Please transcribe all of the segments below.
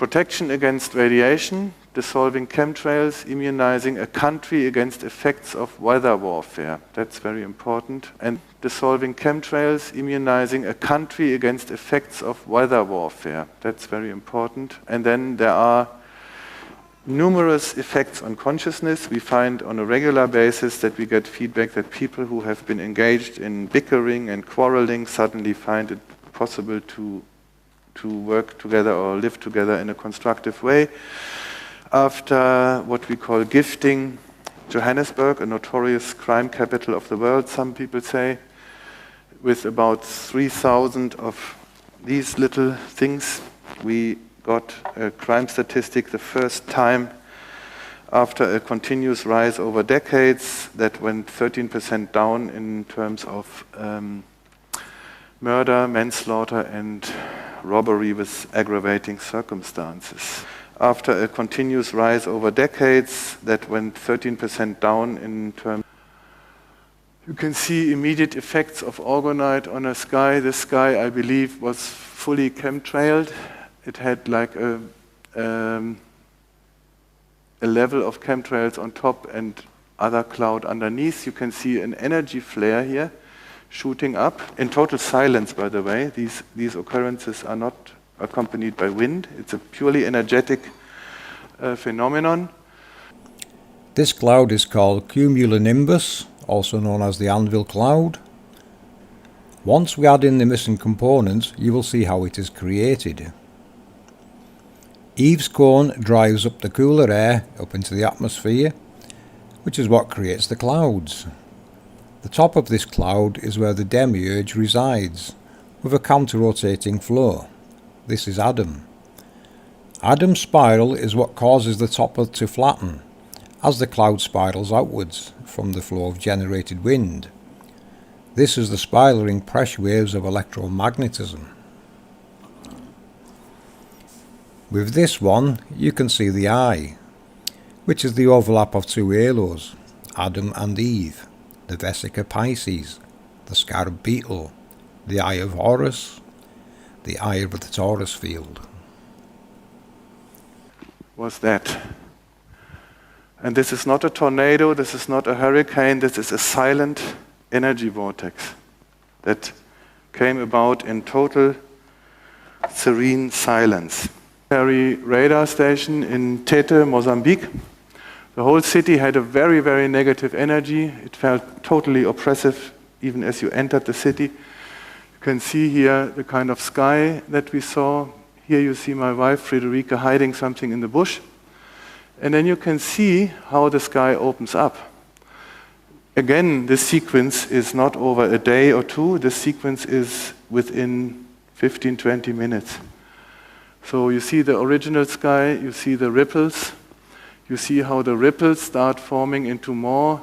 protection against radiation, dissolving chemtrails, immunizing a country against effects of weather warfare. That's very important. And dissolving chemtrails, immunizing a country against effects of weather warfare. That's very important. And then there are numerous effects on consciousness. We find on a regular basis that we get feedback that people who have been engaged in bickering and quarreling suddenly find it possible to work together or live together in a constructive way. After what we call gifting Johannesburg, a notorious crime capital of the world, some people say, with about 3,000 of these little things, we got a crime statistic the first time after a continuous rise over decades that went 13% down in terms of murder, manslaughter, and robbery with aggravating circumstances. After a continuous rise over decades that went 13% down in terms. You can see immediate effects of orgonite on a sky. This sky, I believe, was fully chemtrailed. It had like a level of chemtrails on top and other cloud underneath. You can see an energy flare here shooting up in total silence, by the way. These occurrences are not accompanied by wind. It's a purely energetic phenomenon. This cloud is called cumulonimbus, also known as the anvil cloud. Once we add in the missing components, you will see how it is created. Eve's cone drives up the cooler air up into the atmosphere, which is what creates the clouds. The top of this cloud is where the demiurge resides, with a counter-rotating flow. This is Adam. Adam's spiral is what causes the top to flatten, as the cloud spirals outwards from the flow of generated wind. This is the spiraling pressure waves of electromagnetism. With this one, you can see the eye, which is the overlap of two halos, Adam and Eve, the Vesica Pisces, the scarab beetle, the eye of Horus, the eye of the Taurus field. Was that? And this is not a tornado, this is not a hurricane, this is a silent energy vortex that came about in total serene silence. Radar station in Tete, Mozambique. The whole city had a very, very negative energy. It felt totally oppressive even as you entered the city. You can see here the kind of sky that we saw. Here you see my wife, Friederike, hiding something in the bush. And then you can see how the sky opens up. Again, this sequence is not over a day or two. This sequence is within 15, 20 minutes. So you see the original sky, you see the ripples, you see how the ripples start forming into more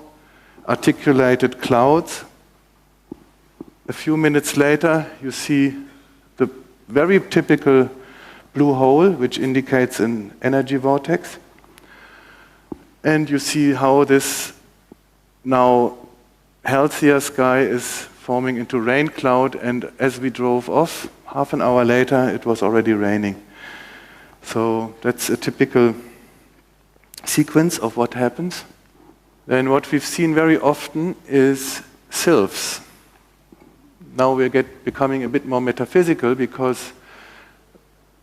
articulated clouds. A few minutes later, you see the very typical blue hole, which indicates an energy vortex. And you see how this now healthier sky is forming into rain cloud, and as we drove off, half an hour later, it was already raining. So that's a typical sequence of what happens. Then what we've seen very often is sylphs. Now we're becoming a bit more metaphysical because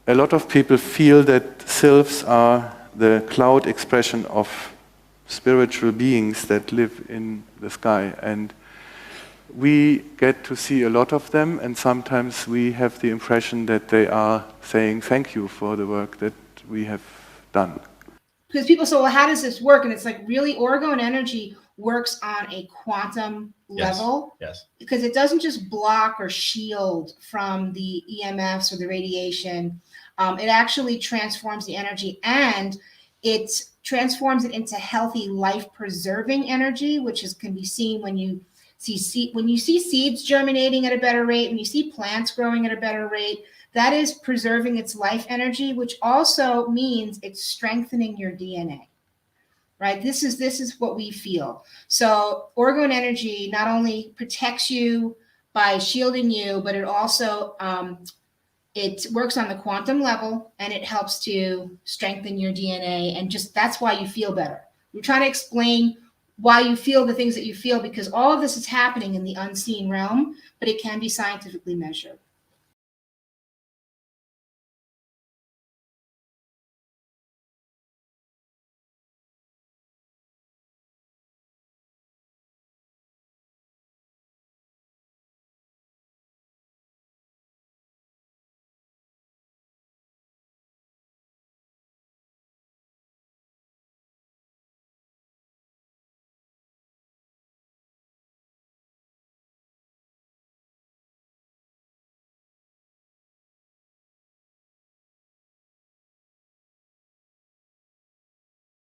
a lot of people feel that sylphs are the cloud expression of spiritual beings that live in the sky. And we get to see a lot of them, and sometimes we have the impression that they are saying thank you for the work that we have done. Because people say, well, how does this work? And it's like, really, Orgone energy works on a quantum level. Yes. Because it doesn't just block or shield from the EMFs or the radiation. It actually transforms the energy, and it transforms it into healthy, life-preserving energy, which can be seen when you see seeds germinating at a better rate, when you see plants growing at a better rate. That is preserving its life energy, which also means it's strengthening your DNA, right? This is what we feel. So Orgone energy not only protects you by shielding you, but it also It works on the quantum level, and it helps to strengthen your DNA. And just that's why you feel better. We're trying to explain why you feel the things that you feel, because all of this is happening in the unseen realm, but it can be scientifically measured.